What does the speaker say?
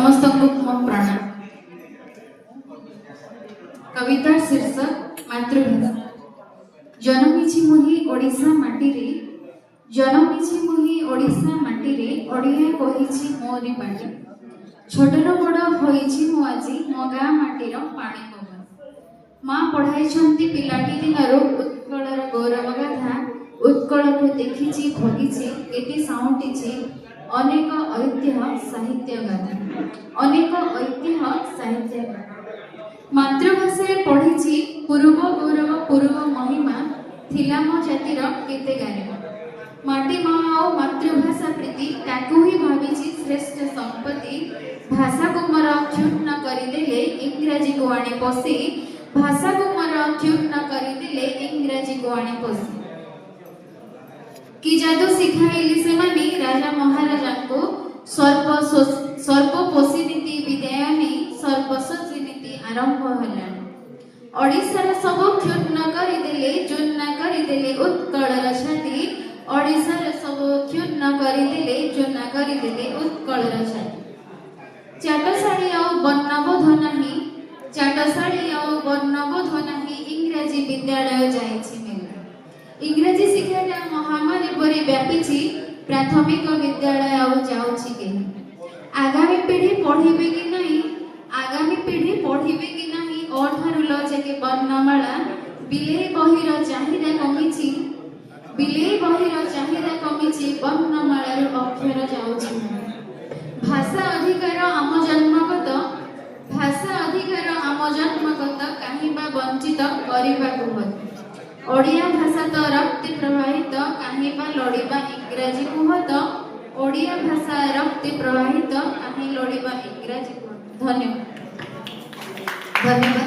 समस्त को मो प्रणाम। कविता शीर्षक मातृभाषा। जन्मिछि मुहि ओडिशा माटी रे, जन्मिछि मुहि ओडिशा माटी रे, ओडिया कहिछि मोरी पाटी। छोटरो बड़ होइछि मु आजि मो गाँ माटीर पाणी पवन। माँ पढ़ाइछन्ति पिलाटी दिनरु उत्कलर गौरव गाथा। उत्कल को देखिछि भोगिछि केते साउंटिछि अनेक ऐतिह्य साहित्य गाथा, अनेक ऐतिह्य साहित्य गाथा। मातृभाषा पढ़िछि पूर्व गौरव पूर्व महिमा थिला मो जातिर केते गारिमा। माटी माँ और मातृभाषा प्रीति ताकू ही भाविछि श्रेष्ठ संपत्ति। भाषा को मोर क्षुण्ण करिदेले इंग्राजी को आनी पसी, भाषा को मोर क्षुण्ण करिदेले इंग्राजी को आनी पसी। कि जादू शिखाइली से मानी राजा महाराजा को सर्प पोषी नीति विदाय नहीं सर्वस्वी नीति आरंभ होला। ओडिशार सब क्षुण्ण करिदेले चूर्ण करिदेले उत्कलर छाती। ओडिशार सब क्षुण्ण करिदेले चूर्ण करिदेले उत्कलर छाती। चाटशाड़ी आउ वर्णबोध नहीं, चाटशाड़ी आउ वर्णबोध नहीं इंग्राजी विद्यालय जाइछि मेला। इंग्राजी शिक्षाटा महामारी परि व्यापीछि प्राथमिक विद्यालय आउ जाउछि केहि। आगामी पीढ़ी पढ़िबे कि नहीं, आगामी पीढ़ी पढ़िबे कि नहीं ओठारु लजाके वर्णमाला। बिलेई बहिर चाहिदा कमिछि, बिलेई बहिर चाहिदा कमिछि वर्णमालार अक्षर जाउछि। भाषा अधिकार आम जन्मगत, भाषा अधिकार आम जन्मगत काहिबा वंचित करिबाकु होत। ओडिया भाषा तो रक्त प्रवाहित काहिबा लड़िबा इंग्राजी कुहत। ओडिया भाषा रक्त प्रवाहित काहि लड़िबा इंग्राजी कुहत। धन्यवाद।